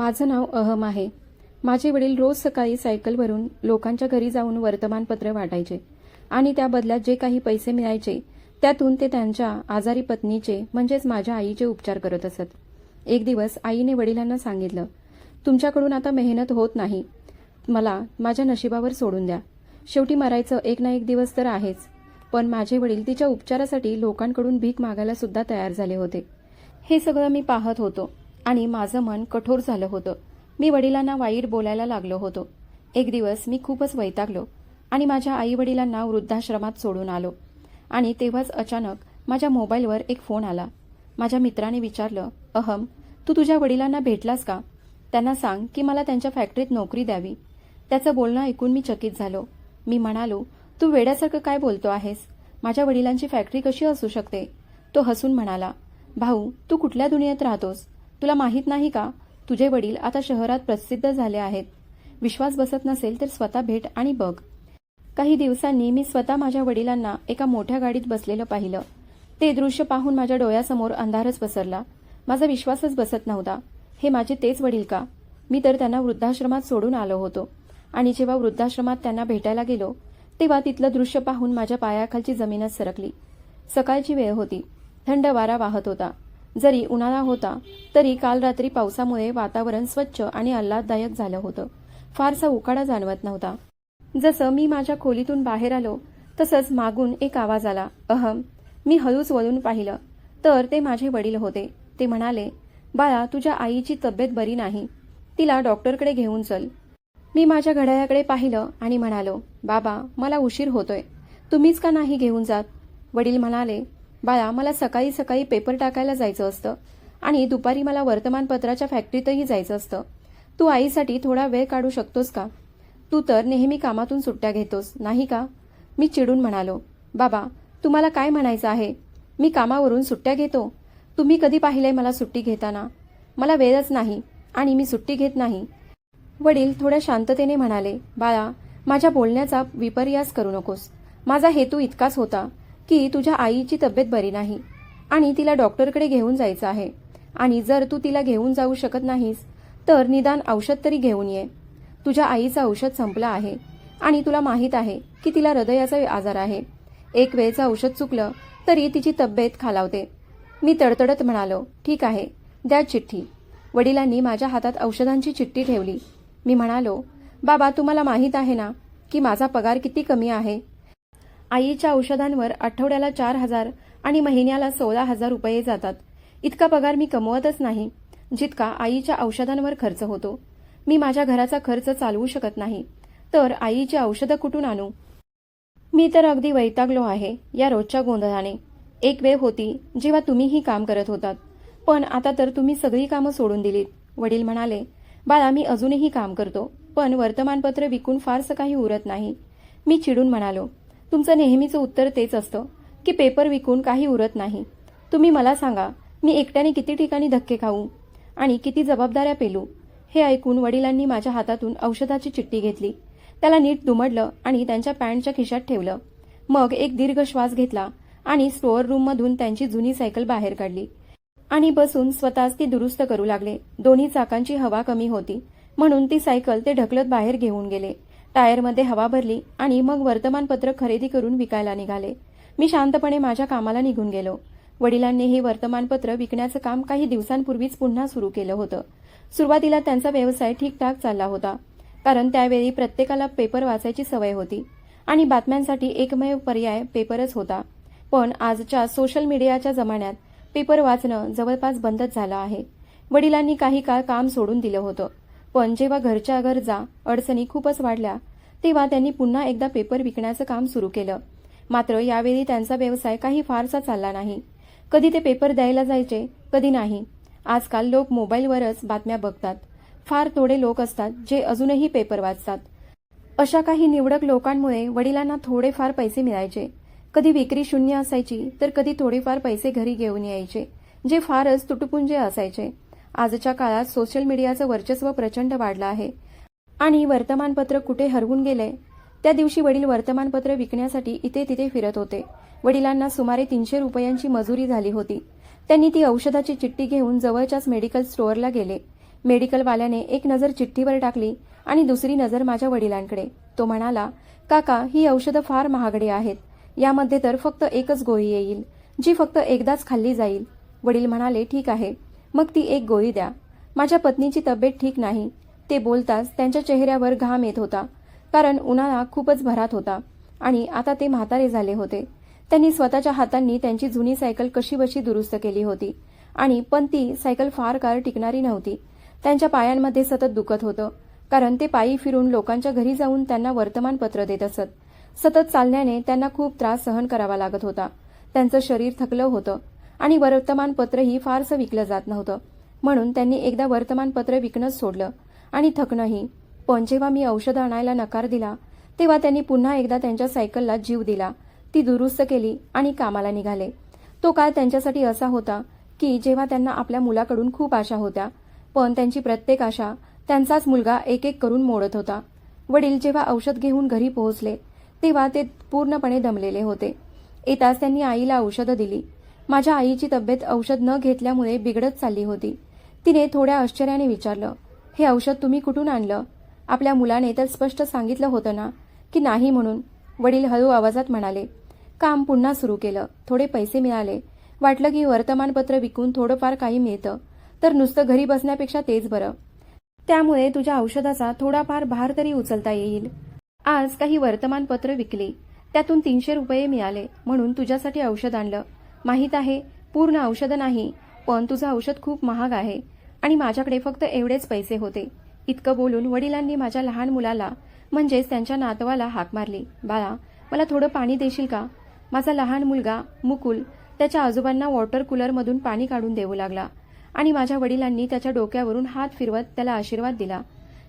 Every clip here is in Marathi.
माझं नाव अहम आहे. माझे वडील रोज सकाळी सायकलवरून लोकांच्या घरी जाऊन वर्तमानपत्र वाटायचे आणि त्या बदल्यात जे काही पैसे मिळायचे त्यातून ते त्यांच्या आजारी पत्नीचे म्हणजेच माझ्या आईचे उपचार करत असत. एक दिवस आईने वडिलांना सांगितलं, तुमच्याकडून आता मेहनत होत नाही. मला माझ्या नशिबावर सोडून द्या. शेवटी मरायचं एक ना एक दिवस तर आहेच. पण माझे वडील तिच्या उपचारासाठी लोकांकडून भीक मागायला सुद्धा तयार झाले होते. हे सगळं मी पाहत होतो आणि माझं मन कठोर झालं होतं. मी वडिलांना वाईट बोलायला लागलो होतो. एक दिवस मी खूपच वैतागलो आणि माझ्या आई वडिलांना वृद्धाश्रमात सोडून आलो. आणि तेव्हाच अचानक माझ्या मोबाईलवर एक फोन आला. माझ्या मित्राने विचारलं, अहम, तू तुझ्या वडिलांना भेटलास का? त्यांना सांग की मला त्यांच्या फॅक्टरीत नोकरी द्यावी. त्याचं बोलणं ऐकून मी चकित झालो. मी म्हणालो, तू वेड्यासारखं काय बोलतो आहेस? माझ्या वडिलांची फॅक्टरी कशी असू शकते? तो हसून म्हणाला, भाऊ, तू कुठल्या दुनियेत राहतोस? तुला माहीत नाही का, तुझे वडील आता शहरात प्रसिद्ध झाले आहेत. विश्वास बसत नसेल तर स्वतः भेट आणि बघ. काही दिवसांनी मी स्वतः माझ्या वडिलांना एका मोठ्या गाडीत बसलेलं पाहिलं. ते दृश्य पाहून माझ्या डोळ्यासमोर अंधारच पसरला. माझा विश्वासच बसत नव्हता. हे माझे तेच वडील का? मी तर त्यांना वृद्धाश्रमात सोडून आलो होतो. आणि जेव्हा वृद्धाश्रमात त्यांना भेटायला गेलो तेव्हा तिथलं दृश्य पाहून माझ्या पायाखालची जमीनच सरकली. सकाळची वेळ होती. थंड वारा वाहत होता. जरी उन्हाळा होता तरी काल रात्री पावसामुळे वातावरण स्वच्छ आणि आल्हाददायक झालं होतं. फारसा उकाडा जाणवत नव्हता. जसं मी माझ्या खोलीतून बाहेर आलो तसंच मागून एक आवाज आला, अहम. मी हळूच वळून पाहिलं तर ते माझे वडील होते. ते म्हणाले, बाळा, तुझ्या आईची तब्येत बरी नाही. तिला डॉक्टरकडे घेऊन चल. मी माझ्या घड्याळाकडे पाहिलं आणि म्हणालो, बाबा, मला उशीर होतोय. तुम्हीच का नाही घेऊन जात? वडील म्हणाले, बाळा, मला सकाळी सकाळी पेपर टाकायला जायचं असतं आणि दुपारी मला वर्तमानपत्राच्या फॅक्टरीतही जायचं असतं. तू आईसाठी थोडा वेळ काढू शकतोस का? तू तर नेहमी कामातून सुट्ट्या घेतोस, नाही का? मी चिडून म्हणालो, बाबा, तुम्हाला काय म्हणायचं आहे? मी कामावरून सुट्ट्या घेतो? तुम्ही कधी पाहिलंय मला सुट्टी घेताना? मला वेळच नाही आणि मी सुट्टी घेत नाही. वडील थोड्या शांततेने म्हणाले, बाळा, माझ्या बोलण्याचा विपर्यास करू नकोस. माझा हेतू इतकाच होता की तुझ्या आईची तब्येत बरी नाही आणि तिला डॉक्टरकडे घेऊन जायचं आहे. आणि जर तू तिला घेऊन जाऊ शकत नाहीस तर निदान औषध तरी घेऊन ये. तुझ्या आईचं औषध संपलं आहे आणि तुला माहीत आहे की तिला हृदयाचा आजार आहे. एक वेळचं औषध चुकलं तरी तिची तब्येत खालावते. मी तडतडत म्हणालो, ठीक आहे, द्या चिठ्ठी. वडिलांनी माझ्या हातात औषधांची चिठ्ठी ठेवली. मी म्हणालो, बाबा, तुम्हाला माहीत आहे ना की माझा पगार किती कमी आहे? आईच्या औषधांवर आठवड्याला 4,000 आणि महिन्याला 16,000 रुपये जातात. इतका पगार मी कमवतच नाही जितका आईच्या औषधांवर खर्च होतो. मी माझ्या घराचा खर्च चालवू शकत नाही तर आईची औषधं कुठून आणू? मी तर अगदी वैतागलो आहे या रोजच्या गोंधळाने. एक वेळ होती जेव्हा तुम्हीही काम करत होतात, पण आता तर तुम्ही सगळी कामं सोडून दिलीत. वडील म्हणाले, बाळा, मी अजूनही काम करतो, पण वर्तमानपत्र विकून फारसं काही उरत नाही. मी चिडून म्हणालो, तुमचं नेहमीचं उत्तर तेच असतं की पेपर विकून काही उरत नाही. तुम्ही मला सांगा, मी एकट्याने किती ठिकाणी धक्के खाऊ आणि किती जबाबदाऱ्या पेलू? हे ऐकून वडिलांनी माझ्या हातातून औषधाची चिठ्ठी घेतली. त्याला नीट दुमडलं आणि त्यांच्या पॅन्टच्या खिशात ठेवलं. मग एक दीर्घ श्वास घेतला आणि स्टोअर रूममधून त्यांची जुनी सायकल बाहेर काढली आणि बसून स्वतःच ती दुरुस्त करू लागले. दोन्ही चाकांची हवा कमी होती म्हणून ती सायकल ते ढकलत बाहेर घेऊन गेले. टायरमध्ये हवा भरली आणि मग वर्तमानपत्र खरेदी करून विकायला निघाले. मी शांतपणे माझ्या कामाला निघून गेलो. वडिलांनी हे वर्तमानपत्र विकण्याचं काम काही दिवसांपूर्वीच पुन्हा सुरू केलं होतं. सुरुवातीला त्यांचा व्यवसाय ठीकठाक चालला होता, कारण त्यावेळी प्रत्येकाला पेपर वाचायची सवय होती आणि बातम्यांसाठी एकमेव पर्याय पेपरच होता. पण आजच्या सोशल मीडियाच्या जमान्यात पेपर वाचणं जवळपास बंदच झालं आहे. वडिलांनी काही काळ काम सोडून दिलं होतं, पण जेव्हा घरच्या गरजा अडचणी खूपच वाढल्या तेव्हा त्यांनी पुन्हा एकदा पेपर विकण्याचं काम सुरू केलं. मात्र यावेळी त्यांचा व्यवसाय काही फारसा चालला नाही. कधी ते पेपर द्यायला जायचे, कधी नाही. आजकाल लोक मोबाईलवरच बातम्या बघतात. फार थोडे लोक असतात जे अजूनही पेपर वाचतात. अशा काही निवडक लोकांमुळे वडिलांना थोडेफार पैसे मिळायचे. कधी विक्री शून्य असायची तर कधी थोडेफार पैसे घरी घेऊन यायचे, जे फारच तुटपुंजे असायचे. आजच्या काळात सोशल मीडियाचं वर्चस्व प्रचंड वाढलं आहे आणि वर्तमानपत्र कुठे हरवून गेले. त्या दिवशी वडील वर्तमानपत्र विकण्यासाठी इथे तिथे फिरत होते. वडिलांना सुमारे 300 रुपयांची मजुरी झाली होती. त्यांनी ती औषधाची चिठ्ठी घेऊन जवळच्याच मेडिकल स्टोअरला गेले. मेडिकलवाल्याने एक नजर चिठ्ठीवर टाकली आणि दुसरी नजर माझ्या वडिलांकडे. तो म्हणाला, काका, ही औषधं फार महागडी आहेत. यामध्ये तर फक्त एकच गोळी येईल, जी फक्त एकदाच खाल्ली जाईल. वडील म्हणाले, ठीक आहे, मग ती एक गोळी द्या. माझ्या पत्नीची तब्येत ठीक नाही. ते बोलताच त्यांच्या चेहऱ्यावर घाम येत होता, कारण उन्हाळा खूपच भरात होता आणि आता ते म्हातारे झाले होते. त्यांनी स्वतःच्या हातांनी त्यांची जुनी सायकल कशीबशी दुरुस्त केली होती आणि पण ती सायकल फार काळ टिकणारी नव्हती. त्यांच्या पायांमध्ये सतत दुखत होतं, कारण ते पायी फिरून लोकांच्या घरी जाऊन त्यांना वर्तमानपत्र देत असत. सतत चालण्याने त्यांना खूप त्रास सहन करावा लागत होता. त्यांचं शरीर थकलं होतं आणि वर्तमानपत्रही फारसं विकलं जात नव्हतं. म्हणून त्यांनी एकदा वर्तमानपत्र विकणंच सोडलं आणि थकणंही. पण जेव्हा मी औषधं आणायला नकार दिला, तेव्हा त्यांनी पुन्हा एकदा त्यांच्या सायकलला जीव दिला, ती दुरुस्त केली आणि कामाला निघाले. तो काळ त्यांच्यासाठी असा होता की जेव्हा त्यांना आपल्या मुलाकडून खूप आशा होत्या, पण त्यांची प्रत्येक आशा त्यांचाच मुलगा एक एक करून मोडत होता. वडील जेव्हा औषध घेऊन घरी पोहोचले, तेव्हा ते पूर्णपणे दमलेले होते. येताच त्यांनी आईला औषधं दिली. माझ्या आईची तब्येत औषध न घेतल्यामुळे बिघडत चालली होती. तिने थोड्या आश्चर्याने विचारलं, हे औषध तुम्ही कुठून आणलं? आपल्या मुलाने तर स्पष्ट सांगितलं होतं ना की नाही म्हणून. वडील हळू आवाजात म्हणाले. काम पुन्हा सुरू केलं. थोडे पैसे मिळाले. वाटलं की वर्तमानपत्र विकून थोडंफार काही मिळतं, तर नुसतं घरी बसण्यापेक्षा तेच बरं. त्यामुळे तुझ्या औषधाचा थोडाफार भार तरी उचलता येईल. आज काही वर्तमानपत्र विकली, त्यातून 300 रुपये मिळाले, म्हणून तुझ्यासाठी औषध आणलं. माहीत आहे, पूर्ण औषधं नाही, पण तुझं औषध खूप महाग आहे आणि माझ्याकडे फक्त एवढेच पैसे होते. इतकं बोलून वडिलांनी माझ्या लहान मुलाला, म्हणजेच त्यांच्या नातवाला हाक मारली. बाळा, मला थोडं पाणी देशील का? माझा लहान मुलगा मुकुल त्याच्या आजोबांना वॉटर कूलरमधून पाणी काढून देऊ लागला आणि माझ्या वडिलांनी त्याच्या डोक्यावरून हात फिरवत त्याला आशीर्वाद दिला.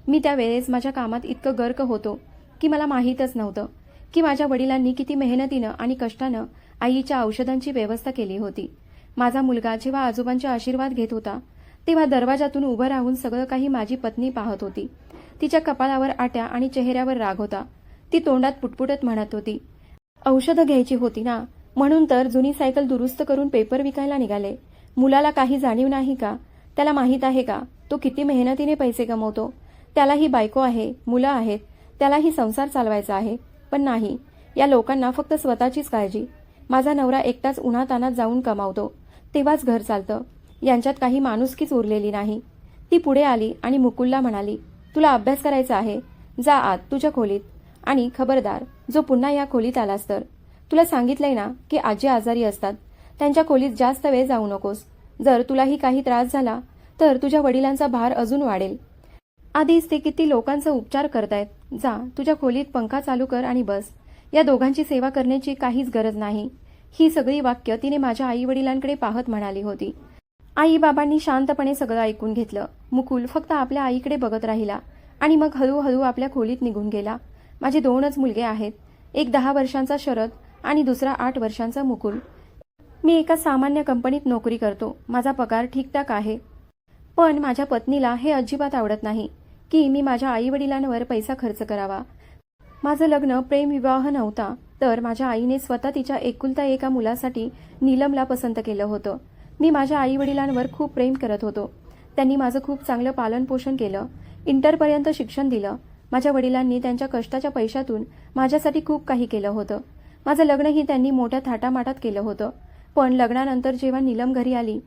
मी त्यावेळेस माझ्या कामात इतकं गर्क होतो की मला माहीतच नव्हतं की माझ्या वडिलांनी किती मेहनतीनं आणि कष्टानं आईच्या औषधांची व्यवस्था केली होती. माझा मुलगा जेव्हा आजोबांचे आशीर्वाद घेत होता, तेव्हा दरवाजातून उभं राहून सगळं काही माझी पत्नी पाहत होती. तिच्या कपाळावर आट्या आणि चेहऱ्यावर राग होता. ती तोंडात पुटपुटत म्हणत होती, औषधं घ्यायची होती ना, म्हणून तर जुनी सायकल दुरुस्त करून पेपर विकायला निघाले. मुलाला काही जाणीव नाही का? त्याला माहीत आहे का तो किती मेहनतीने पैसे कमवतो? त्यालाही बायको आहे, मुलं आहेत, त्यालाही संसार चालवायचा आहे. पण नाही, या लोकांना फक्त स्वतःचीच काळजी. माझा नवरा एकटाच उन्हातानात जाऊन कमावतो, तेव्हाच घर चालतं. यांच्यात काही माणुसकीच उरलेली नाही. ती पुढे आली आणि मुकुलला म्हणाली, तुला अभ्यास करायचा आहे, जा आत तुझ्या खोलीत. आणि खबरदार, जो पुन्हा या खोलीत आलास तर. तुला सांगितलंय ना की आजी आजारी असतात, त्यांच्या खोलीत जास्त वेळ जाऊ नकोस. जर तुलाही काही त्रास झाला तर तुझ्या वडिलांचा भार अजून वाढेल. आधीच ते किती लोकांचा उपचार करतायत. जा तुझ्या खोलीत पंखा चालू कर आणि बस. या दोघांची सेवा करण्याची काहीच गरज नाही. ही सगळी वाक्य तिने माझ्या आई वडिलांकडे पाहत म्हणाली होती. आई बाबांनी शांतपणे सगळं ऐकून घेतलं. मुकुल फक्त आपल्या आईकडे बघत राहिला आणि मग हळूहळू आपल्या खोलीत निघून गेला. माझे 2च मुलगे आहेत, एक 10 वर्षांचा शरद आणि दुसरा 8 वर्षांचा मुकुल. मी एका सामान्य कंपनीत नोकरी करतो. माझा पगार ठीकठाक आहे. पण माझ्या पत्नीला हे अजिबात आवडत नाही की मी माझ्या आई वडिलांवर पैसा खर्च करावा. माझं लग्न प्रेमविवाह नव्हता, तर माझ्या आईने स्वतः तिच्या एकुलता एका मुलासाठी नीलमला पसंत केलं होतं. मी माझ्या आई वडिलांवर खूप प्रेम करत होतो. त्यांनी माझं खूप चांगलं पालनपोषण केलं, इंटरपर्यंत शिक्षण दिलं. माझ्या वडिलांनी त्यांच्या कष्टाच्या पैशातून माझ्यासाठी खूप काही केलं होतं. माझं लग्नही त्यांनी मोठ्या थाटामाटात केलं होतं. पण लग्नानंतर जेव्हा नीलम घरी आली,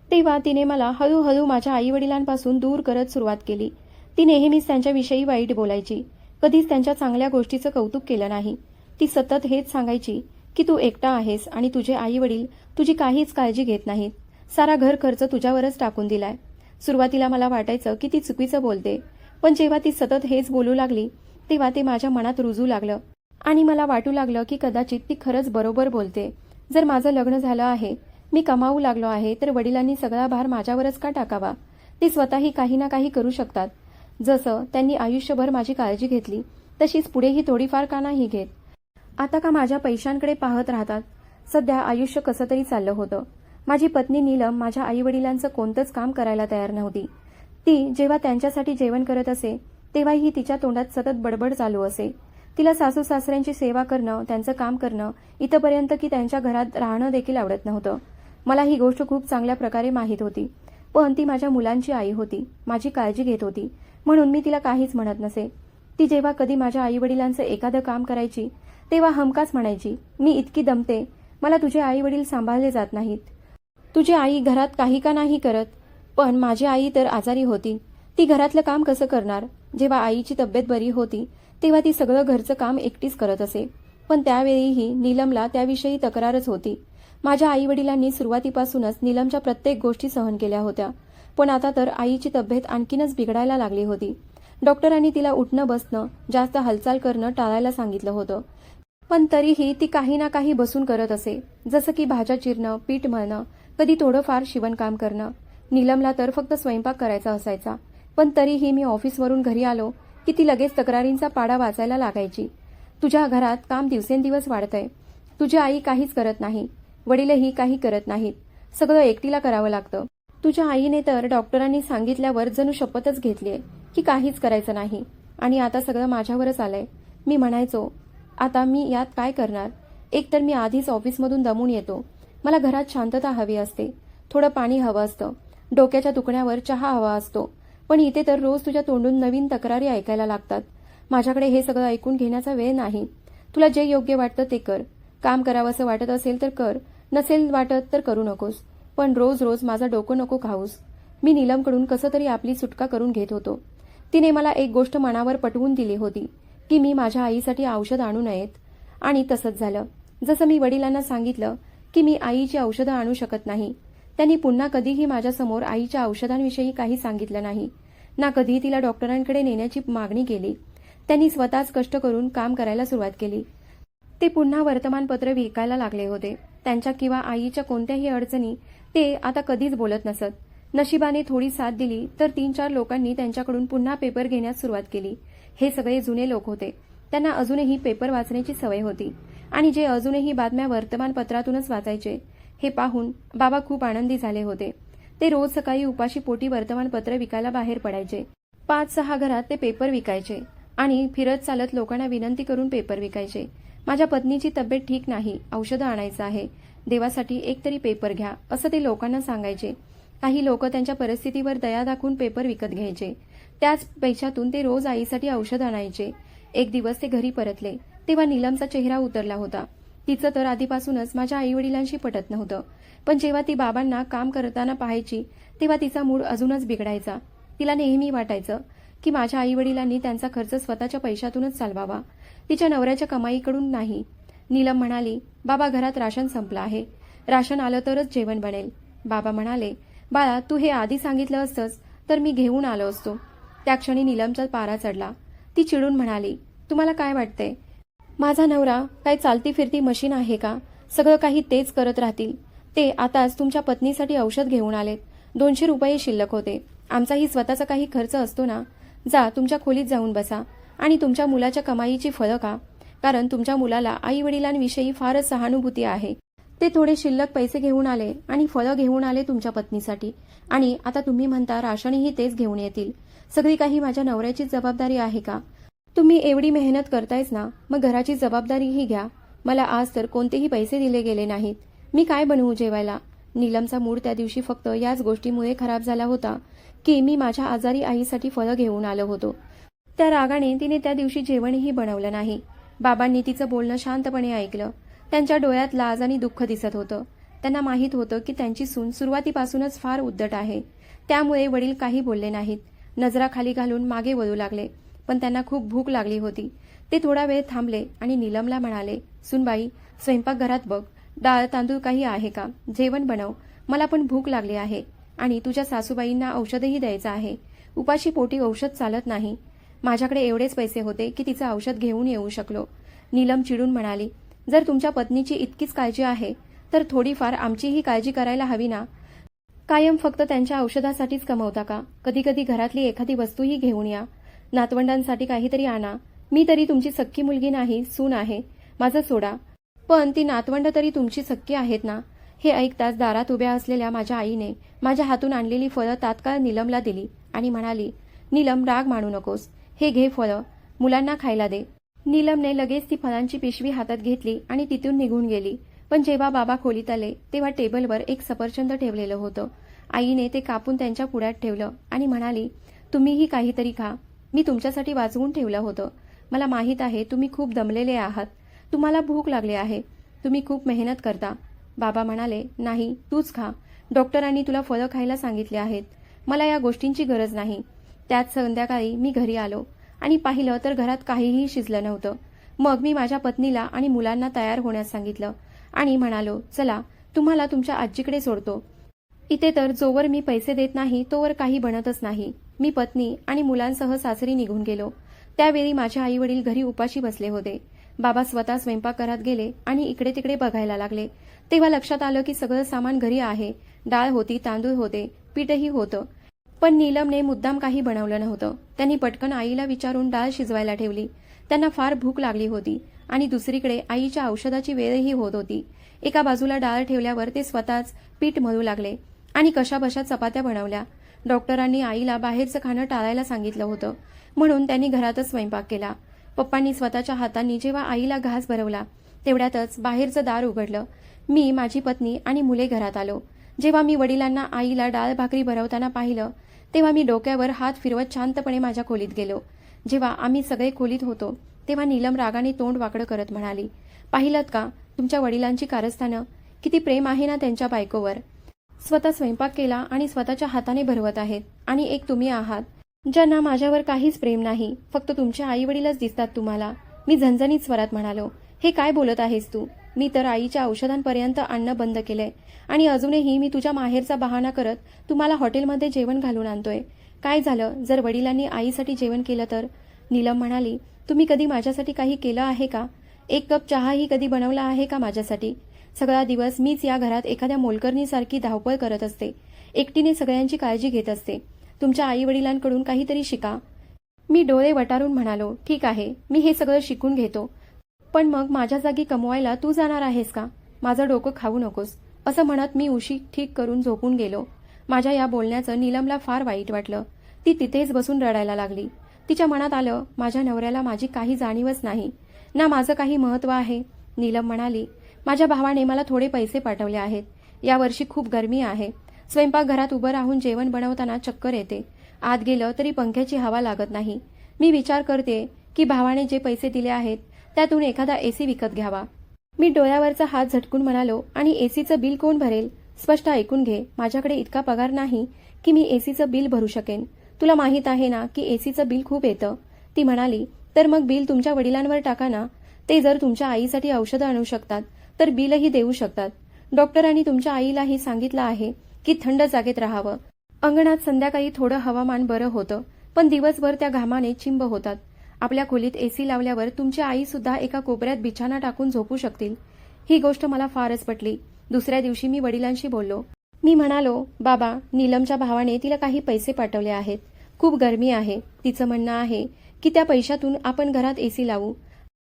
तेव्हा तिने मला हळूहळू माझ्या आई वडिलांपासून दूर करत सुरुवात केली. ती नेहमीच त्यांच्याविषयी वाईट बोलायची, कधीच त्यांच्या चांगल्या गोष्टीचं कौतुक केलं नाही. ती सतत हेच सांगायची की तू एकटा आहेस आणि तुझे आई वडील तुझी काहीच काळजी घेत नाहीत. सारा घर खर्च तुझ्यावरच टाकून दिलाय. सुरुवातीला मला वाटायचं की ती चुकीचं बोलते, पण जेव्हा ती सतत हेच बोलू लागली, तेव्हा ते माझ्या मनात रुजू लागलं आणि मला वाटू लागलं की कदाचित ती खरंच बरोबर बोलते. जर माझं लग्न झालं आहे, मी कमावू लागलो आहे, तर वडिलांनी सगळा भार माझ्यावरच का टाकावा? ते स्वतःही काही ना काही करू शकतात. जसं त्यांनी आयुष्यभर माझी काळजी घेतली, तशीच पुढेही थोडीफार का नाही घेत? आता का माझ्या पैशांकडे पाहत राहतात? सध्या आयुष्य कसं तरी चाललं होतं. माझी पत्नी नीलम माझ्या आईवडिलांचं कोणतंच काम करायला तयार नव्हती. ती जेव्हा त्यांच्यासाठी जेवण करत असे, तेव्हाही तिच्या तोंडात सतत बडबड चालू असे. तिला सासू सासऱ्यांची सेवा करणं, त्यांचं काम करणं, इथपर्यंत की त्यांच्या घरात राहणं देखील आवडत नव्हतं. मला ही गोष्ट खूप चांगल्या प्रकारे माहीत होती. पण ती माझ्या मुलांची आई होती, माझी काळजी घेत होती, म्हणून मी तिला काहीच म्हणत नसे. ती जेव्हा कधी माझ्या आईवडिलांचं एखादं काम करायची तेव्हा हमखास म्हणायची, मी इतकी दमते, मला तुझे आईवडील सांभाळले जात नाहीत. तुझी आई घरात काही का नाही करत. पण माझी आई तर आजारी होती, ती घरातलं काम कसं करणार. जेव्हा आईची तब्येत बरी होती तेव्हा ती सगळं घरचं काम एकटीच करत असे. पण त्यावेळीही नीलमला त्याविषयी तक्रारच होती. माझ्या आईवडिलांनी सुरुवातीपासूनच नीलमच्या प्रत्येक गोष्टी सहन केल्या होत्या, पण आता तर आईची तब्येत आणखीनच बिघडायला लागली होती. डॉक्टरांनी तिला उठणं बसणं, जास्त हालचाल करणं टाळायला सांगितलं होतं. पण तरीही ती काही ना काही बसून करत असे, जसं की भाज्या चिरणं, पीठ मळणं, कधी थोडंफार शिवणकाम करणं. नीलमला तर फक्त स्वयंपाक करायचा असायचा, पण तरीही मी ऑफिसवरून घरी आलो की ती लगेच तक्रारींचा पाडा वाचायला लागायची. तुझ्या घरात काम दिवसेंदिवस वाढतंय, तुझी आई काहीच करत नाही, वडीलही काही करत नाहीत, सगळं एकटीला करावं लागतं. तुझ्या आईने तर डॉक्टरांनी सांगितल्यावर जणू शपथच घेतलीये की काहीच करायचं नाही, आणि आता सगळं माझ्यावरच आलंय. मी म्हणायचो, आता मी यात काय करणार. एकतर मी आधीच ऑफिसमधून दमून येतो, मला घरात शांतता हवी असते, थोडं पाणी हवं असतं, डोक्याच्या दुखण्यावर चहा हवा असतो. पण इथे तर रोज तुझ्या तोंडून नवीन तक्रारी ऐकायला लागतात. माझ्याकडे हे सगळं ऐकून घेण्याचा वेळ नाही. तुला जे योग्य वाटतं ते कर. काम करावंसं वाटत असेल तर कर, नसेल वाटत तर करू नकोस. पण रोज रोज माझं डोकं नको खाऊस. मी नीलमकडून कसं तरी आपली सुटका करून घेत होतो. तिने मला एक गोष्ट मनावर पटवून दिली होती की मी माझ्या आईसाठी औषध आणू नयेत. आणि तसंच झालं. जसं मी वडिलांना सांगितलं की मी आईची औषधं आणू शकत नाही, त्यांनी पुन्हा कधीही माझ्यासमोर आईच्या औषधांविषयी काही सांगितलं नाही, ना कधी तिला डॉक्टरांकडे नेण्याची मागणी केली. त्यांनी स्वतःच कष्ट करून काम करायला सुरुवात केली. ते पुन्हा वर्तमानपत्र विकायला लागले होते. त्यांच्या किंवा आईच्या कोणत्याही अडचणी ते आता कधीच बोलत नसत. नशिबाने थोडी साथ दिली तर 3-4 लोकांनी त्यांच्याकडून पुन्हा पेपर घेण्यास सुरुवात केली. हे सगळे जुने लोक होते, त्यांना अजूनही पेपर वाचण्याची सवय होती, आणि जे अजूनही बातम्या वर्तमानपत्रातूनच वाचायचे. हे पाहून बाबा खूप आनंदी झाले होते. ते रोज सकाळी उपाशी पोटी वर्तमानपत्र विकायला बाहेर पडायचे. 5-6 घरात ते पेपर विकायचे आणि फिरत चालत लोकांना विनंती करून पेपर विकायचे. माझ्या पत्नीची तब्येत ठीक नाही, औषधं आणायचं आहे, देवासाठी एक तरी पेपर घ्या, असं ते लोकांना सांगायचे. काही लोक त्यांच्या परिस्थितीवर दया दाखवून पेपर विकत घ्यायचे. त्याच पैशातून ते रोज आईसाठी औषध आणायचे. एक दिवस ते घरी परतले तेव्हा नीलमचा चेहरा उतरला होता. तिचं तर आधीपासूनच माझ्या आईवडिलांशी पटत नव्हतं, पण जेव्हा ती बाबांना काम करताना पाहायची तेव्हा तिचा मूड अजूनच बिघडायचा. तिला नेहमी वाटायचं की माझ्या आईवडिलांनी त्यांचा खर्च स्वतःच्या पैशातूनच चालवावा, तिच्या नवऱ्याच्या कमाईकडून नाही. नीलम म्हणाली, बाबा घरात राशन संपलं आहे, राशन आलं तरच जेवण बनेल. बाबा म्हणाले, बाळा तू हे आधी सांगितलं असतंस तर मी घेऊन आलो असतो. त्या क्षणी नीलमचा पारा चढला. ती चिडून म्हणाली, तुम्हाला काय वाटतंय, माझा नवरा काय चालती फिरती मशीन आहे का, सगळं काही तेच करत राहतील. ते आताच तुमच्या पत्नीसाठी औषध घेऊन आलेत, 200 रुपये शिल्लक होते, आमचाही स्वतःचा काही खर्च असतो ना. जा तुमच्या खोलीत जाऊन बसा आणि तुमच्या मुलाच्या कमाईची फळं खा, कारण तुमच्या मुलाला आई वडिलांविषयी फारच सहानुभूती आहे. ते थोडे शिल्लक पैसे घेऊन आले आणि फळं घेऊन आले तुमच्या पत्नीसाठी, आणि आता तुम्ही म्हणता राशनही तेच घेऊन येतील. सगळी काही माझ्या नवऱ्याचीच जबाबदारी आहे का. तुम्ही एवढी मेहनत करतायच ना, मग घराची जबाबदारीही घ्या. मला आज तर कोणतेही पैसे दिले गेले नाहीत, मी काय बनवू जेवायला. नीलमचा मूड त्या दिवशी फक्त याच गोष्टीमुळे खराब झाला होता की मी माझ्या आजारी आईसाठी फळं घेऊन आलो होतो. त्या रागाने तिने त्या दिवशी जेवणही बनवलं नाही. बाबांनी तिचं बोलणं शांतपणे ऐकलं. त्यांच्या डोळ्यात लाज आणि दुःख दिसत होतं. त्यांना माहीत होतं की त्यांची सून सुरुवातीपासूनच फार उद्धट आहे, त्यामुळे वडील काही बोलले नाहीत. नजरा खाली घालून मागे वळू लागले. पण त्यांना खूप भूक लागली होती. ते थोडा वेळ थांबले आणि नीलमला म्हणाले, सुनबाई स्वयंपाकघरात बघ, डाळ तांदूळ काही आहे का, जेवण बनव, मला पण भूक लागली आहे, आणि तुझ्या सासूबाईंना औषधही द्यायचं आहे. उपाशी पोटी औषध चालत नाही. माझ्याकडे एवढेच पैसे होते की तिचं औषध घेऊन येऊ शकलो. नीलम चिडून म्हणाली, जर तुमच्या पत्नीची इतकीच काळजी आहे तर थोडीफार आमचीही काळजी करायला हवी ना. कायम फक्त त्यांच्या औषधासाठीच कमवता का. कधी कधी घरातली एखादी वस्तूही घेऊन या, नातवंडांसाठी काहीतरी आणा. मी तरी तुमची सख्खी मुलगी नाही, सून आहे, माझं सोडा, पण ती नातवंड तरी तुमची सख्खी आहेत ना. हे ऐकताच दारात उभ्या असलेल्या माझ्या आईने माझ्या हातून आणलेली फळं तात्काळ नीलमला दिली आणि म्हणाली, नीलम राग मानू नकोस, हे घे फळं, मुलांना खायला दे. नीलमने लगेच ती फळांची पिशवी हातात घेतली आणि तिथून निघून गेली. पण जेव्हा बाबा खोलीत आले तेव्हा टेबलवर एक सफरचंद ठेवलेलं होतं आईने ते कापून त्यांच्या पुढ्यात ठेवलं आणि म्हणाली, तुम्हीही काहीतरी खा. मी तुमच्यासाठी वाचवून ठेवलं होतं. मला माहीत आहे तुम्ही खूप दमलेले आहात. तुम्हाला भूक लागली आहे. तुम्ही खूप मेहनत करता. बाबा म्हणाले, नाही, तूच खा. डॉक्टरांनी तुला फळं खायला सांगितले आहेत. मला या गोष्टींची गरज नाही. त्याच संध्याकाळी मी घरी आलो आणि पाहिलं तर घरात काहीही शिजलं नव्हतं. मग मी माझ्या पत्नीला आणि मुलांना तयार होण्यास सांगितलं आणि म्हणालो, चला, तुम्हाला तुमच्या आजीकडे सोडतो. इथे तर जोवर मी पैसे देत नाही तोवर काही बनतच नाही. मी पत्नी आणि मुलांसह सासरी निघून गेलो. त्यावेळी माझे आई वडील घरी उपाशी बसले होते. बाबा स्वतः स्वयंपाकघरात गेले आणि इकडे तिकडे बघायला लागले. तेव्हा लक्षात आलं की सगळं सामान घरी आहे. डाळ होती, तांदूळ होते, पीठही होतं. पण नीलमने मुद्दाम काही बनवलं नव्हतं. त्यांनी पटकन आईला विचारून डाळ शिजवायला ठेवली. त्यांना फार भूक लागली होती आणि दुसरीकडे आईच्या औषधाची वेळही होत होती. एका बाजूला डाळ ठेवल्यावर ते स्वतःच पीठ मळू लागले आणि कशाबशा चपात्या बनवल्या. डॉक्टरांनी आईला बाहेरचं खाणं टाळायला सांगितलं होतं, म्हणून त्यांनी घरातच स्वयंपाक केला. पप्पांनी स्वतःच्या हातांनी जेव्हा आईला घास भरवला तेवढ्यातच बाहेरचं दार उघडलं. मी, माझी पत्नी आणि मुले घरात आलो. जेव्हा मी वडिलांना आईला डाळ भाकरी भरवताना पाहिलं तेव्हा मी डोक्यावर हात फिरवत शांतपणे माझ्या खोलीत गेलो. जेव्हा आम्ही सगळे खोलीत होतो तेव्हा नीलम रागाने तोंड वाकडं करत म्हणाली, पाहिलत का तुमच्या वडिलांची कारस्थानं? किती प्रेम आहे ना त्यांच्या बायकोवर. स्वतः स्वयंपाक केला आणि स्वतःच्या हाताने भरवत आहेत. आणि एक तुम्ही आहात ज्यांना माझ्यावर काहीच प्रेम नाही. फक्त तुमचे आई वडीलच दिसतात तुम्हाला. मी झणझणीत स्वरात म्हणालो, हे काय बोलत आहेस तू? मी तर आईच्या औषधांपर्यंत आणणं बंद केलंय आणि अजूनही मी तुझ्या माहेरचा बहाणा करत तुम्हाला हॉटेलमध्ये जेवण घालून आणतोय. काय झालं जर वडिलांनी आईसाठी जेवण केलं तर? नीलम म्हणाली, तुम्ही कधी माझ्यासाठी काही केलं आहे का? एक कप चहाही कधी बनवला आहे का माझ्यासाठी? सगळा दिवस मीच या घरात एखाद्या मोलकरणीसारखी धावपळ करत असते. एकटीने सगळ्यांची काळजी घेत असते. तुमच्या आई वडिलांकडून काहीतरी शिका. मी डोळे वटारून म्हणालो, ठीक आहे, मी हे सगळं शिकून घेतो. पण मग माझ्या जागी कमवायला तू जाणार आहेस का? माझं डोकं खाऊ नकोस. असं म्हणत मी उशी ठीक करून झोपून गेलो. माझ्या या बोलण्याचं नीलमला फार वाईट वाटलं. ती तिथेच बसून रडायला लागली. तिच्या मनात आलं, माझ्या नवऱ्याला माझी काही जाणीवच नाही ना, माझं काही महत्त्व आहे. नीलम म्हणाली, माझ्या भावाने मला थोडे पैसे पाठवले आहेत. यावर्षी खूप गरमी आहे. स्वयंपाकघरात उभं राहून जेवण बनवताना चक्कर येते. आत गेलं तरी पंख्याची हवा लागत नाही. मी विचार करते की भावाने जे पैसे दिले आहेत त्यातून एखादा एसी विकत घ्यावा. मी डोळ्यावरचा हात झटकून म्हणालो, आणि एसीचं बिल कोण भरेल? स्पष्ट ऐकून घे, माझ्याकडे इतका पगार नाही की मी एसीचं बिल भरू शकेन. तुला माहीत आहे ना की एसीचं बिल खूप येतं. ती म्हणाली, तर मग बिल तुमच्या वडिलांवर टाका ना. ते जर तुमच्या आईसाठी औषधं आणू शकतात तर बिलही देऊ शकतात. डॉक्टरांनी तुमच्या आईलाही सांगितलं आहे की थंड जागेत राहावं. अंगणात संध्याकाळी थोडं हवामान बरं होतं, पण दिवसभर त्या घामाने चिंब होतात. आपल्या खोलीत एसी लावल्यावर तुमची आई सुद्धा एका कोपऱ्यात बिछाना टाकून झोपू शकतील. ही गोष्ट मला फारच पटली. दुसऱ्या दिवशी मी वडिलांशी बोललो. मी म्हणालो, बाबा, नीलमच्या भावाने तिला काही पैसे पाठवले आहेत. खूप गरमी आहे. तिचं म्हणणं आहे की त्या पैशातून आपण घरात एसी लावू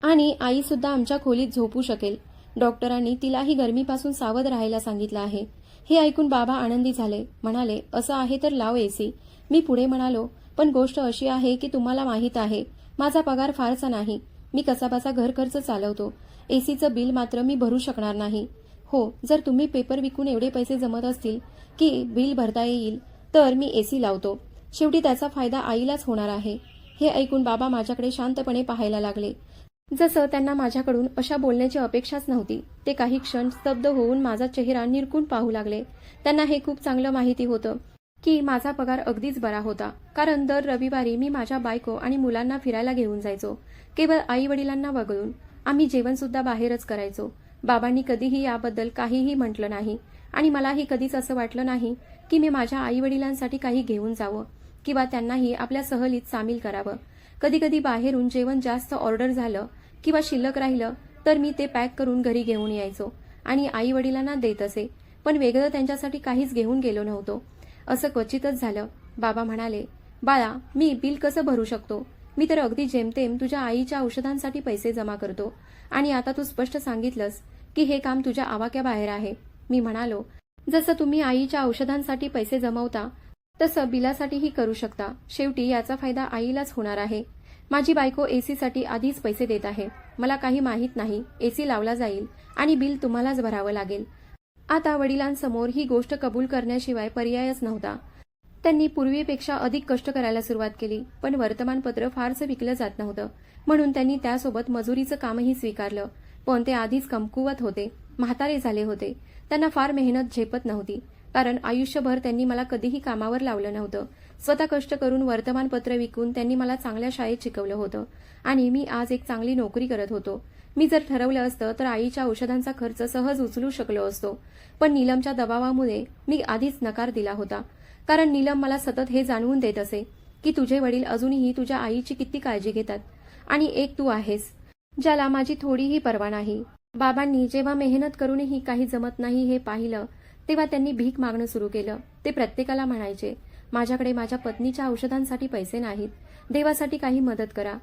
आणि आई सुद्धा आमच्या खोलीत झोपू शकेल. डॉक्टरांनी तिलाही गरमीपासून सावध राहायला सांगितलं आहे. हे ऐकून बाबा आनंदी झाले. म्हणाले, असं आहे तर लाव एसी. मी पुढे म्हणालो, पण गोष्ट अशी आहे की तुम्हाला माहीत आहे माझा पगार फारसा नाही. मी कसाबसा घर खर्च चालवतो. एसीचं बिल मात्र मी भरू शकणार नाही. हो, जर तुम्ही पेपर विकून एवढे पैसे जमत असतील की बिल भरता येईल तर मी एसी लावतो. शेवटी त्याचा फायदा आईलाच होणार आहे. हे ऐकून बाबा माझ्याकडे शांतपणे पाहायला लागले, जसं त्यांना माझ्याकडून अशा बोलण्याची अपेक्षाच नव्हती. ते काही क्षण स्तब्ध होऊन माझा चेहरा निरखून पाहू लागले. त्यांना हे खूप चांगलं माहिती होतं की माझा पगार अगदीच बरा होता, कारण दर रविवारी मी माझ्या बायको आणि मुलांना फिरायला घेऊन जायचो. केवळ आई वडिलांना वगळून. आम्ही जेवण सुद्धा बाहेरच करायचो. बाबांनी कधीही याबद्दल काहीही म्हटलं नाही आणि मलाही कधीच असं वाटलं नाही की मी माझ्या आई वडिलांसाठी काही घेऊन जावं किंवा त्यांनाही आपल्या सहलीत सामील करावं. कधी कधी बाहेरून जेवण जास्त ऑर्डर झालं किंवा शिल्लक राहिलं तर मी ते पॅक करून घरी घेऊन यायचो आणि आई वडिलांना देत असे, पण वेगळं त्यांच्यासाठी काहीच घेऊन गेलो नव्हतो. असं क्वचितच झालं. बाबा म्हणाले, बाळा, मी बिल कसं भरू शकतो? मी तर अगदी जेमतेम तुझ्या आईच्या औषधांसाठी पैसे जमा करतो आणि आता तू स्पष्ट सांगितलंस की हे काम तुझ्या आवाक्याबाहेर आहे. मी म्हणालो, जसं तुम्ही आईच्या औषधांसाठी पैसे जमवता तसं बिलासाठीही करू शकता. शेवटी याचा फायदा आईलाच होणार आहे. माझी बायको एसीसाठी आधीच पैसे देत आहे. मला काही माहीत नाही. एसी लावला जाईल आणि बिल तुम्हालाच भरावं लागेल. आता वडिलांसमोर ही गोष्ट कबूल करण्याशिवाय पर्यायच नव्हता. त्यांनी पूर्वीपेक्षा अधिक कष्ट करायला सुरुवात केली, पण वर्तमानपत्र फारसं विकलं जात नव्हतं, म्हणून त्यांनी त्यासोबत मजुरीचं कामही स्वीकारलं. पण ते आधीच कमकुवत होते, म्हातारे झाले होते. त्यांना फार मेहनत झेपत नव्हती, कारण आयुष्यभर त्यांनी मला कधीही कामावर लावलं नव्हतं. स्वतः कष्ट करून वर्तमानपत्र विकून त्यांनी मला चांगल्या शाळेत शिकवलं होतं आणि मी आज एक चांगली नोकरी करत होतो. मी जर ठरवलं असतं तर आईच्या औषधांचा खर्च सहज उचलू शकलो असतो, पण नीलमच्या दबावामुळे मी आधीच नकार दिला होता. कारण नीलम मला सतत हे जाणवून देत असे की तुझे वडील अजूनही तुझ्या आईची किती काळजी घेतात आणि एक तू आहेस ज्याला माझी थोडीही पर्वा नाही. बाबांनी जेव्हा मेहनत करूनही काही जमत नाही हे पाहिलं, तेव्हा त्यांनी भीक मागणं सुरू केलं. ते प्रत्येकाला म्हणायचे, माझ्याकडे माझ्या पत्नीच्या औषधांसाठी पैसे नाहीत, देवासाठी काही मदत करा.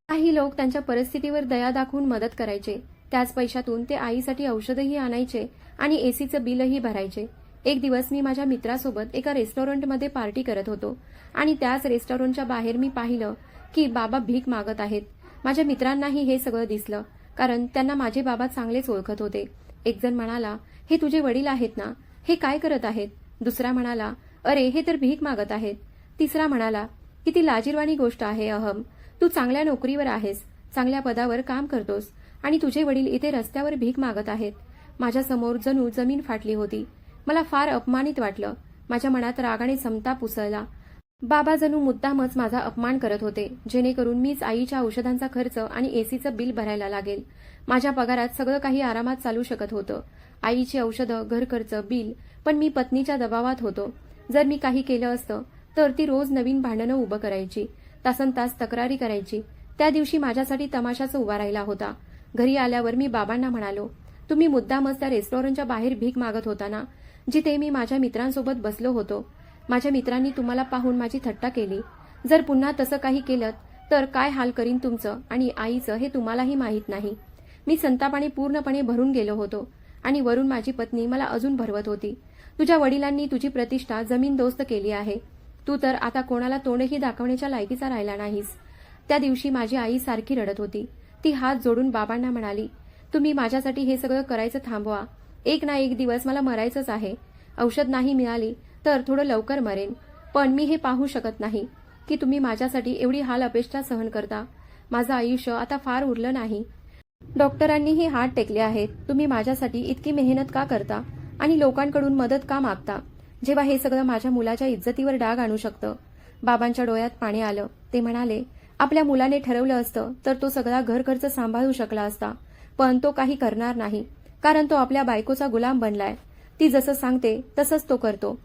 काही लोक त्यांच्या परिस्थितीवर दया दाखवून मदत करायचे. त्याच पैशातून ते आईसाठी औषधही आणायचे आणि एसीचं बिलही भरायचे. एक दिवस मी माझ्या मित्रासोबत एका रेस्टॉरंटमध्ये पार्टी करत होतो आणि त्याच रेस्टॉरंटच्या बाहेर मी पाहिलं की बाबा भीक मागत आहेत. माझ्या मित्रांनाही हे सगळं दिसलं, कारण त्यांना माझे बाबा चांगलेच ओळखत होते. एक जण म्हणाला, हे तुझे वडील आहेत ना, हे काय करत आहेत? दुसरा म्हणाला, अरे हे तर भीक मागत आहेत. तिसरा म्हणाला, किती लाजिरवाणी गोष्ट आहे अहम, तू चांगल्या नोकरीवर आहेस, चांगल्या पदावर काम करतोस आणि तुझे वडील इथे रस्त्यावर भीक मागत आहेत. माझ्यासमोर जणू जमीन फाटली होती. मला फार अपमानित वाटलं. माझ्या मनात रागाने संताप उसळला. बाबा जणू मुद्दामच माझा अपमान करत होते, जेणेकरून मीच आईच्या औषधांचा खर्च आणि एसीचं बिल भरायला लागेल. माझ्या पगारात सगळं काही आरामात चालू शकत होतं. आईची औषधं, घरखर्च, बिल, पण मी पत्नीच्या दबावात होतो. जर मी काही केलं असतं तर ती रोज नवीन भांडणं उभं करायची, तासनतास तक्रारी करायची. त्या दिवशी माझ्यासाठी तमाशाच उभा राहिला होता. घरी आल्यावर मी बाबांना म्हणालो, तुम्ही मुद्दामच त्या रेस्टॉरंटच्या बाहेर भीक मागत होता ना, जिथे मी माझ्या मित्रांसोबत बसलो होतो. माझ्या मित्रांनी तुम्हाला पाहून माझी थट्टा केली. जर पुन्हा तसं काही केलं तर काय हाल करीन तुमचं आणि आईचं हे तुम्हालाही माहीत नाही. मी संतापाने पूर्णपणे भरून गेलो होतो आणि वरून माझी पत्नी मला अजून भरवत होती. तुझ्या वडिलांनी तुझी प्रतिष्ठा जमीनदोस्त केली आहे. तू तर आता कोणाला तोंडही दाखवण्याच्या लायकीचा राहिला नाहीस. त्या दिवशी माझी आई सारखी रडत होती. ती हात जोडून बाबांना म्हणाली, तुम्ही माझ्यासाठी हे सगळं करायचं थांबवा. एक ना एक दिवस मला मरायचंच आहे. औषध नाही मिळाली तर थोडं लवकर मरेन, पण मी हे पाहू शकत नाही की तुम्ही माझ्यासाठी एवढी हाल अपेक्षा सहन करता. माझं आयुष्य आता फार उरलं नाही. डॉक्टरांनीही हात टेकले आहेत. तुम्ही माझ्यासाठी इतकी मेहनत का करता आणि लोकांकडून मदत का मागता, जेव्हा हे सगळं माझ्या मुलाच्या इज्जतीवर डाग आणू शकतं? बाबांच्या डोळ्यात पाणी आलं. ते म्हणाले, आपल्या मुलाने ठरवलं असतं तर तो सगळा घर खर्च सांभाळू शकला असता, पण तो काही करणार नाही, कारण तो आपल्या बायकोचा गुलाम बनलाय. ती जसं सांगते तसंच तो करतो.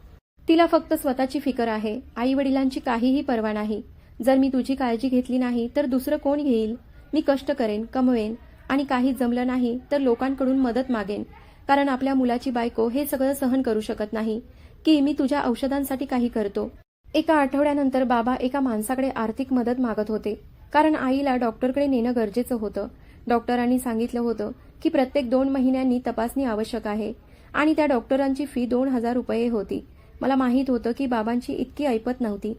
तिला फक्त स्वतःची फिकर आहे, आई वडिलांची काहीही पर्वा नाही. जर मी तुझी काळजी घेतली नाही तर दुसरं कोण घेईल? मी कष्ट करेन, कमवेन आणि काही जमलं नाही तर लोकांकडून मदत मागेन, कारण आपल्या मुलाची बायको हे सगळं सहन करू शकत नाही की मी तुझ्या औषधांसाठी काही करतो. एका आठवड्यानंतर बाबा एका माणसाकडे आर्थिक मदत मागत होते, कारण आईला डॉक्टरकडे नेणं गरजेचं होतं. डॉक्टरांनी सांगितलं होतं की प्रत्येक 2 महिन्यांनी तपासणी आवश्यक आहे आणि त्या डॉक्टरांची फी 2000 रुपये होती. मला माहीत होतं की बाबांची इतकी ऐपत नव्हती,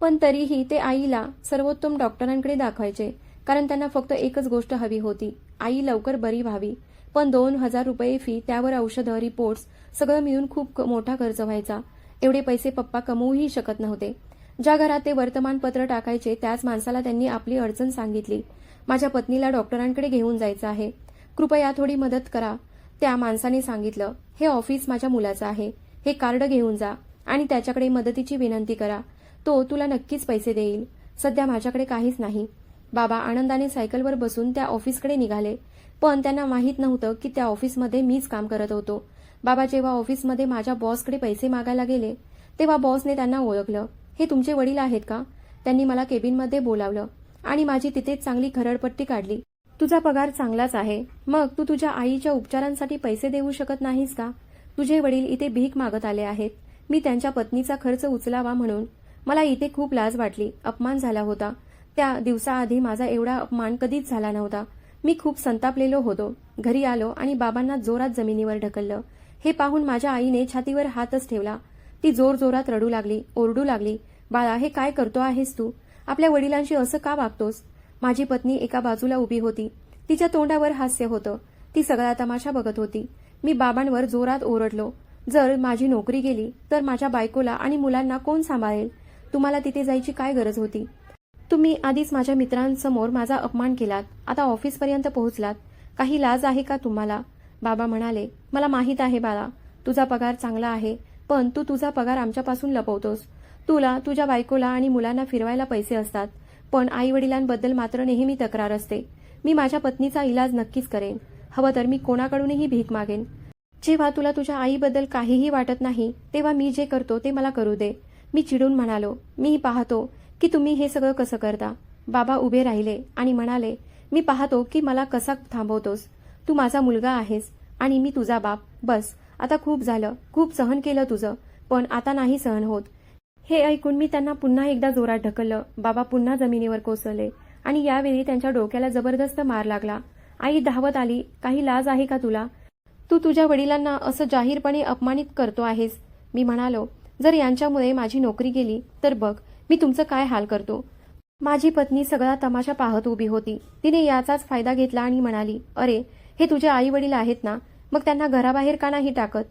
पण तरीही ते आईला सर्वोत्तम डॉक्टरांकडे दाखवायचे, कारण त्यांना फक्त एकच गोष्ट हवी होती, आई लवकर बरी व्हावी. पण 2000 रुपये फी, त्यावर औषधं, रिपोर्ट्स, सगळं मिळून खूप मोठा खर्च व्हायचा. एवढे पैसे पप्पा कमवूही शकत नव्हते. ज्या घरात ते वर्तमानपत्र टाकायचे त्याच माणसाला त्यांनी आपली अडचण सांगितली. माझ्या पत्नीला डॉक्टरांकडे घेऊन जायचं आहे, कृपया थोडी मदत करा. त्या माणसाने सांगितलं, हे ऑफिस माझ्या मुलाचं आहे, हे कार्ड घेऊन जा आणि त्याच्याकडे मदतीची विनंती करा, तो तुला नक्कीच पैसे देईल. सध्या माझ्याकडे काहीच नाही. बाबा आनंदाने सायकलवर बसून त्या ऑफिसकडे निघाले, पण त्यांना माहीत नव्हतं की त्या ऑफिसमध्ये मीच काम करत होतो. बाबा जेव्हा ऑफिसमध्ये माझ्या बॉसकडे पैसे मागायला गेले तेव्हा बॉसने त्यांना ओळखलं. हे तुमचे वडील आहेत का? त्यांनी मला केबिनमध्ये बोलावलं आणि माझी तिथेच चांगली खरडपट्टी काढली. तुझा पगार चांगलाच आहे, मग तू तुझ्या आईच्या उपचारांसाठी पैसे देऊ शकत नाहीस का? तुझे वडील इथे भीक मागत आले आहेत. मी त्यांच्या पत्नीचा खर्च उचलावा म्हणून. मला इथे खूप लाज वाटली, अपमान झाला होता. त्या दिवसाआधी माझा एवढा अपमान कधीच झाला नव्हता. मी खूप संतापलेलो होतो. घरी आलो आणि बाबांना जोरात जमिनीवर ढकललं. हे पाहून माझ्या आईने छातीवर हातच ठेवला. ती जोरजोरात रडू लागली, ओरडू लागली, बाळा हे काय करतो आहेस तू? आपल्या वडिलांशी असं का वागतोस? माझी पत्नी एका बाजूला उभी होती. तिच्या तोंडावर हास्य होतं. ती सगळा तमाशा बघत होती. मी बाबांवर जोरात ओरडलो, जर माझी नोकरी गेली तर माझ्या बायकोला आणि मुलांना कोण सांभाळेल? तुम्हाला तिथे जायची काय गरज होती? तुम्ही आधीच माझ्या मित्रांसमोर माझा अपमान केलात, आता ऑफिसपर्यंत पोहोचलात. काही लाज आहे का तुम्हाला? बाबा म्हणाले, मला माहीत आहे बाळा, तुझा पगार चांगला आहे, पण तू तुझा पगार आमच्यापासून लपवतोस. तुला, तुझ्या बायकोला आणि मुलांना फिरवायला पैसे असतात, पण आई वडिलांबद्दल मात्र नेहमी तक्रार असते. मी माझ्या पत्नीचा इलाज नक्कीच करेन. हवं तर मी कोणाकडूनही भीक मागेन. जेव्हा तुला तुझ्या आईबद्दल काहीही वाटत नाही तेव्हा मी जे करतो ते मला करू दे. मी चिडून म्हणालो, मी पाहतो की तुम्ही हे सगळं कसं करता. बाबा उभे राहिले आणि म्हणाले, मी पाहतो की मला कसा थांबवतोस. तू माझा मुलगा आहेस आणि मी तुझा बाप. बस, आता खूप झालं, खूप सहन केलं तुझं, पण आता नाही सहन होत. हे ऐकून मी त्यांना पुन्हा एकदा जोरात ढकललं. बाबा पुन्हा जमिनीवर कोसळले आणि यावेळी त्यांच्या डोक्याला जबरदस्त मार लागला. आई धावत आली, काही लाज आहे का तुला? तू तुझ्या वडिलांना असं जाहीरपणे अपमानित करतो आहेस. मी म्हणालो, जर यांच्यामुळे माझी नोकरी गेली तर बघ मी तुमचं काय हाल करतो. माझी पत्नी सगळा तमाशा पाहत उभी होती. तिने याचाच फायदा घेतला आणि म्हणाली, अरे हे तुझे आई वडील आहेत ना, मग त्यांना घराबाहेर का नाही टाकत?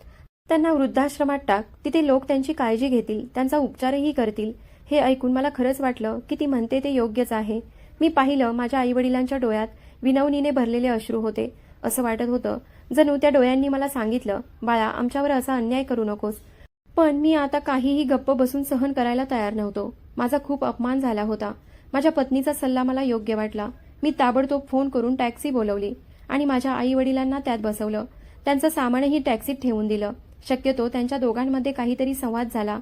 त्यांना वृद्धाश्रमात टाक, तिथे लोक त्यांची काळजी घेतील, त्यांचा उपचारही करतील. हे ऐकून मला खरंच वाटलं की ती म्हणते ते योग्यच आहे. मी पाहिलं, माझ्या आई वडिलांच्या डोळ्यात विनवणीने भरलेले अश्रू होते. असं वाटत होतं जणू त्या डोळ्यांनी मला सांगितलं, बाळा आमच्यावर असा अन्याय करू नकोस. पण मी आता काहीही गप्प बसून सहन करायला तयार नव्हतो. माझा खूप अपमान झाला होता. माझ्या पत्नीचा सल्ला मला योग्य वाटला. मी ताबडतोब फोन करून टॅक्सी बोलवली आणि माझ्या आई वडिलांना त्यात बसवलं. त्यांचं सामानही टॅक्सीत ठेवून दिलं. शक्यतो त्यांच्या दोघांमध्ये काहीतरी संवाद झाला,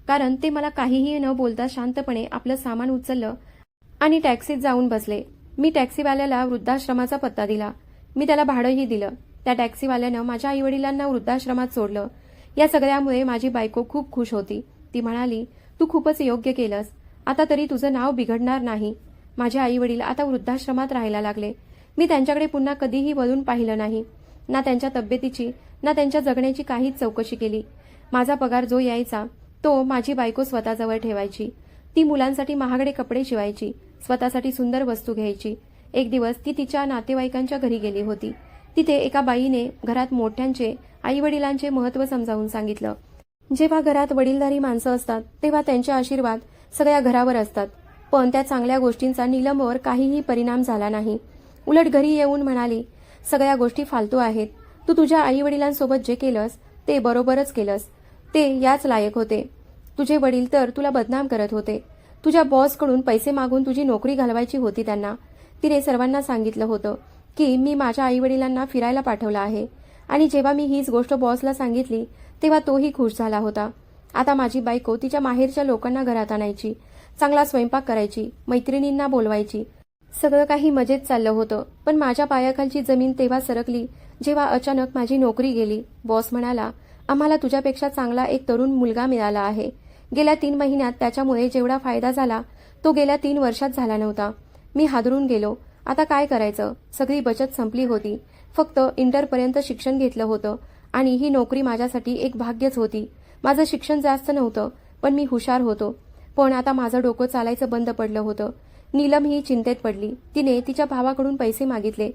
कारण ते मला काहीही न बोलता शांतपणे आपलं सामान उचललं आणि टॅक्सीत जाऊन बसले. मी टॅक्सीवाल्याला वृद्धाश्रमाचा पत्ता दिला. मी त्याला भाडंही दिलं. त्या टॅक्सीवाल्यानं माझ्या आईवडिलांना वृद्धाश्रमात सोडलं. या सगळ्यामुळे माझी बायको खूप खुश होती. ती म्हणाली, तू खूपच योग्य केलंस, आता तरी तुझं नाव बिघडणार नाही. माझे आईवडील आता वृद्धाश्रमात राहायला लागले. मी त्यांच्याकडे पुन्हा कधीही वळून पाहिलं नाही. ना त्यांच्या तब्येतीची ना त्यांच्या जगण्याची काहीच चौकशी केली. माझा पगार जो यायचा तो माझी बायको स्वतःजवळ ठेवायची. ती मुलांसाठी महागडे कपडे शिवायची, स्वतःसाठी सुंदर वस्तू घ्यायची. एक दिवस ती तिच्या नातेवाईकांच्या घरी गेली होती. तिथे एका बाईने घरात मोठ्यांचे, आईवडिलांचे महत्त्व समजावून सांगितलं. जेव्हा घरात वडीलधारी माणसं असतात तेव्हा त्यांचे आशीर्वाद सगळ्या घरावर असतात. पण त्या चांगल्या गोष्टींचा नीलमवर काहीही परिणाम झाला नाही. उलट घरी येऊन म्हणाली, सगळ्या गोष्टी फालतू आहेत. तू तुझ्या आईवडिलांसोबत जे केलंस ते बरोबरच केलंस. ते याच लायक होते. तुझे वडील तर तुला बदनाम करत होते. तुझ्या बॉसकडून पैसे मागून तुझी नोकरी घालवायची होती त्यांना. तिने सर्वांना सांगितलं होतं की मी माझ्या आईवडिलांना फिरायला पाठवलं आहे आणि जेव्हा मी हीच गोष्ट बॉसला सांगितली तेव्हा तोही खुश झाला होता. आता माझी बायको तिच्या माहेरच्या लोकांना घरात आणायची, चांगला स्वयंपाक करायची, मैत्रिणींना बोलवायची. सगळं काही मजेत चाललं होतं. पण माझ्या पायाखालची जमीन तेव्हा सरकली जेव्हा अचानक माझी नोकरी गेली. बॉस म्हणाला, आम्हाला तुझ्यापेक्षा चांगला एक तरुण मुलगा मिळाला आहे. गेल्या 3 महिन्यात त्याच्यामुळे जेवढा फायदा झाला तो गेल्या 3 वर्षात झाला नव्हता. मी हादरून गेलो. आता काय करायचं? सगळी बचत संपली होती. फक्त इंटरपर्यंत शिक्षण घेतलं होतं आणि ही नोकरी माझ्यासाठी एक भाग्यच होती. माझं शिक्षण जास्त नव्हतं, पण मी हुशार होतो. पण आता माझं डोकं चालायचं बंद पडलं होतं. नीलम ही चिंतेत पडली. तिने तिच्या भावाकडून पैसे मागितले,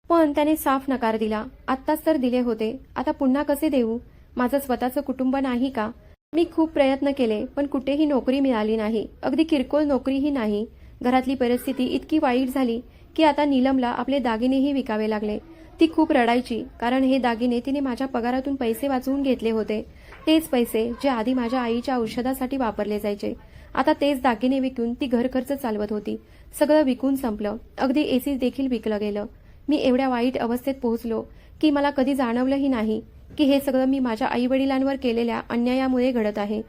पण त्याने साफ नकार दिला. आत्ताच तर दिले होते, आता पुन्हा कसे देऊ? माझं स्वतःचं कुटुंब नाही का? मी खूप प्रयत्न केले, पण कुठेही नोकरी मिळाली नाही. अगदी किरकोळ नोकरीही नाही. घरातली परिस्थिती इतकी वाईट झाली की आता नीलमला आपले दागिनेही विकावे लागले. ती खूप रडायची, कारण हे दागिने तिने माझ्या पगारातून पैसे वाचवून घेतले होते. तेच पैसे जे आधी माझ्या आईच्या औषधासाठी वापरले जायचे. आता तेच दागिने विकून ती घर खर्च चालवत होती. सगळं विकून संपलं. अगदी एसी देखील विकलं गेलं. मी एवढ्या वाईट अवस्थेत पोहोचलो की मला कधी जाणवलंही नाही की हे सगळं मी माझ्या आईवडिलांवर केलेल्या अन्यायामुळे घडत आहे.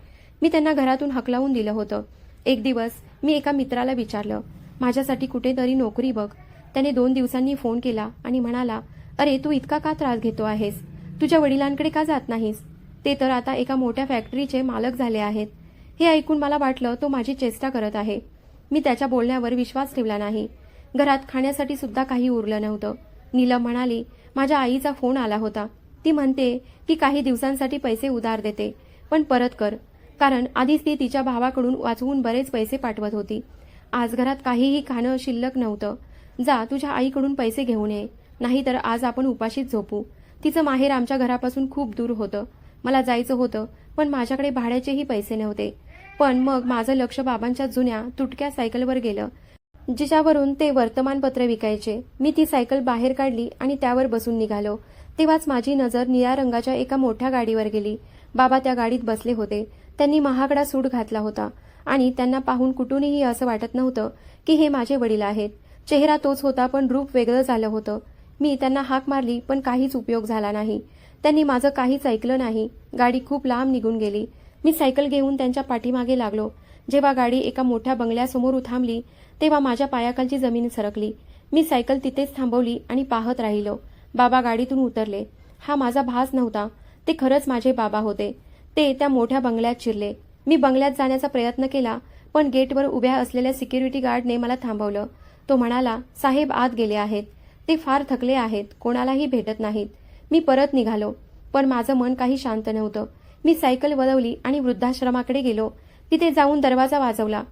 मी त्यांना घरातून हकलावून दिलं होतं. एक दिवस मी एका मित्राला विचारलं, माझ्यासाठी कुठेतरी नोकरी बघ. त्याने 2 दिवसांनी फोन केला आणि म्हणाला, अरे तू इतका का त्रास घेतो आहेस? तुझ्या वडिलांकडे का जात नाहीस? ते तर आता एका मोठ्या फॅक्टरीचे मालक झाले आहेत. हे ऐकून मला वाटलं तो माझी चेष्टा करत आहे. मी त्याच्या बोलण्यावर विश्वास ठेवला नाही. घरात खाण्यासाठी सुद्धा काही उरलं नव्हतं. नीलम म्हणाली, माझ्या आईचा फोन आला होता. ती म्हणते की काही दिवसांसाठी पैसे उधार देते, पण परत कर, कारण आधीच ती तिच्या भावाकडून वाचवून बरेच पैसे पाठवत होती. आज घरात काहीही खाणं शिल्लक नव्हतं. जा तुझ्या आईकडून पैसे घेऊन ये, नाहीतर आज आपण उपाशीच झोपू. तिचं माहेर आमच्या घरापासून खूप दूर होतं. मला जायचं होतं, पण माझ्याकडे भाड्याचेही पैसे नव्हते. पण मग माझं लक्ष बाबांच्या जुन्या तुटक्या सायकलवर गेलं, जिच्यावरून ते वर्तमानपत्र विकायचे. मी ती सायकल बाहेर काढली आणि त्यावर बसून निघालो. तेव्हाच माझी नजर निळ्या रंगाच्या एका मोठ्या गाडीवर गेली. बाबा त्या गाडीत बसले होते. त्यांनी महागडा सूट घातला होता आणि त्यांना पाहून कुठूनही असं वाटत नव्हतं की हे माझे वडील आहेत. चेहरा तोच होता, पण रूप वेगळं झालं होतं. मी त्यांना हाक मारली, पण काहीच उपयोग झाला नाही. त्यांनी माझं काहीच ऐकलं नाही. गाडी खूप लांब निघून गेली. मी सायकल घेऊन त्यांच्या पाठीमागे लागलो. जेव्हा गाडी एका मोठ्या बंगल्यासमोर थांबली, तेव्हा माझ्या पायाखालची जमीन सरकली. मी सायकल तिथेच थांबवली आणि पाहत राहिलो. बाबा गाडीतून उतरले. हा माझा भास नव्हता, ते खरंच माझे बाबा होते. ते त्या मोठ्या बंगल्यात शिरले. मी बंगल्यात जाण्याचा प्रयत्न केला, पण गेटवर उभ्या असलेल्या सिक्युरिटी गार्डने मला थांबवलं. तो म्हणाला, साहेब आत गेले आहेत. ते फार थकले आहेत, कोणालाही भेटत नाहीत. मी परत निघालो, पण माझं मन काही शांत नव्हतं. मी सायकल वळवली आणि वृद्धाश्रमाकडे गेलो. तिथे जाऊन दरवाजा वाजवला.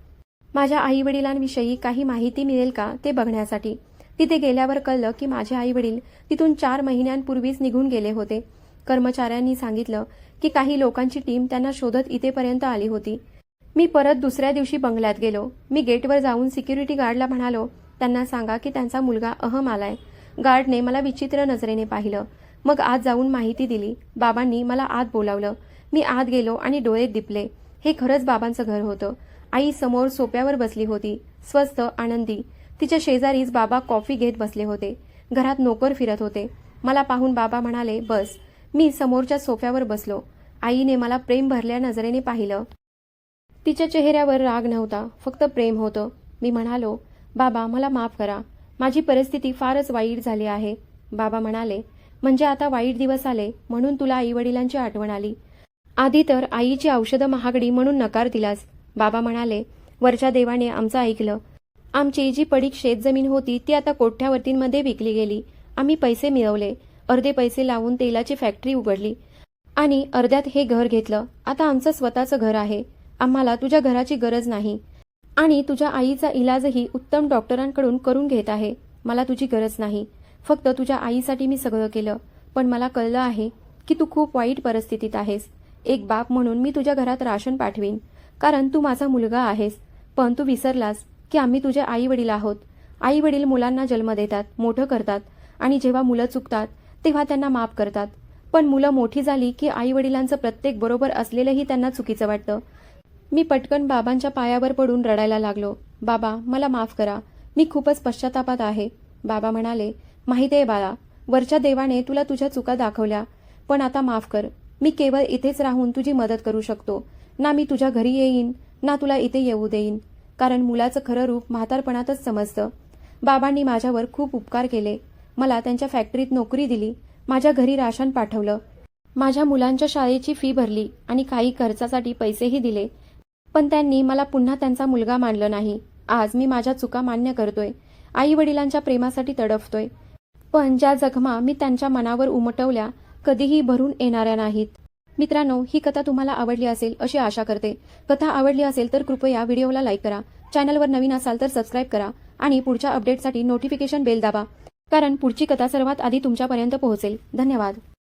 माझ्या आईवडिलांविषयी काही माहिती मिळेल का ते बघण्यासाठी. तिथे गेल्यावर कळलं की माझे आईवडील तिथून 4 महिन्यांपूर्वीच निघून गेले होते. कर्मचाऱ्यांनी सांगितलं की काही लोकांची टीम त्यांना शोधत इथेपर्यंत आली होती. मी परत दुसऱ्या दिवशी बंगल्यात गेलो. मी गेटवर जाऊन सिक्युरिटी गार्डला म्हणालो, त्यांना सांगा की त्यांचा मुलगा अहम आलाय. गार्डने मला विचित्र नजरेने पाहिलं. मग आत जाऊन माहिती दिली. बाबांनी मला आत बोलावलं. मी आत गेलो आणि डोळे दिपले. हे खरंच बाबांचं घर होतं. आई समोर सोफ्यावर बसली होती, स्वस्थ, आनंदी. तिच्या शेजारीच बाबा कॉफी घेत बसले होते. घरात नोकर फिरत होते. मला पाहून बाबा म्हणाले, बस. मी समोरच्या सोफ्यावर बसलो. आईने मला प्रेम भरल्या नजरेने पाहिलं. तिच्या चेहऱ्यावर राग नव्हता, फक्त प्रेम होतं. मी म्हणालो, बाबा मला माफ करा. माझी परिस्थिती फारच वाईट झाली आहे. बाबा म्हणाले, म्हणजे आता वाईट दिवस आले म्हणून तुला आईवडिलांची आठवण आली. आधी तर आईची औषधं महागडी म्हणून नकार दिलास. बाबा म्हणाले, वरच्या देवाने आमचं ऐकलं. आमची जी पडीक शेतजमीन होती ती आता कोट्यावधींमध्ये विकली गेली. आम्ही पैसे मिळवले. अर्धे पैसे लावून तेलाची फॅक्टरी उघडली आणि अर्ध्यात हे घर घेतलं. आता आमचं स्वतःचं घर आहे. आम्हाला तुझ्या घराची गरज नाही आणि तुझ्या आईचा इलाजही उत्तम डॉक्टरांकडून करून घेत आहे. मला तुझी गरज नाही. फक्त तुझ्या आईसाठी मी सगळं केलं. पण मला कळलं आहे की तू खूप वाईट परिस्थितीत आहेस. एक बाप म्हणून मी तुझ्या घरात राशन पाठवीन, कारण तू माझा मुलगा आहेस. पण तू विसरलास की आम्ही तुझे आई वडील आहोत. आई वडील मुलांना जन्म देतात, मोठं करतात आणि जेव्हा मुलं चुकतात तेव्हा त्यांना माफ करतात. पण मुलं मोठी झाली की आई वडिलांचं प्रत्येक बरोबर असलेलंही त्यांना चुकीचं वाटतं. मी पटकन बाबांच्या पायावर पडून रडायला लागलो. बाबा मला माफ करा. मी खूपच पश्चातापात आहे. बाबा म्हणाले, माहिती आहे बाळा, वरच्या देवाने तुला तुझ्या चुका दाखवल्या, पण आता माफ कर. मी केवळ इथेच राहून तुझी मदत करू शकतो. ना मी तुझ्या घरी येईन, ना तुला इथे येऊ देईन, कारण मुलाचं खरं रूप म्हातारपणातच समजतं. बाबांनी माझ्यावर खूप उपकार केले. मला त्यांच्या फॅक्टरीत नोकरी दिली, माझ्या घरी राशन पाठवलं, माझ्या मुलांच्या शाळेची फी भरली आणि काही खर्चासाठी पैसेही दिले. पण त्यांनी मला पुन्हा त्यांचा मुलगा मानलं नाही. आज मी माझ्या चुका मान्य करतोय. आई वडिलांच्या प्रेमासाठी तडफतोय. पण ज्या जखमा मी त्यांच्या मनावर उमटवल्या कधीही भरून येणाऱ्या नाहीत. मित्रांनो, ही कथा तुम्हाला आवडली असेल अशी आशा करते. कथा आवडली असेल तर कृपया व्हिडिओला लाईक करा. चॅनलवर नवीन असाल तर सबस्क्राईब करा आणि पुढच्या अपडेटसाठी नोटिफिकेशन बेल दाबा, कारण पुढची कथा सर्वात आधी तुमच्यापर्यंत पोहोचेल. धन्यवाद.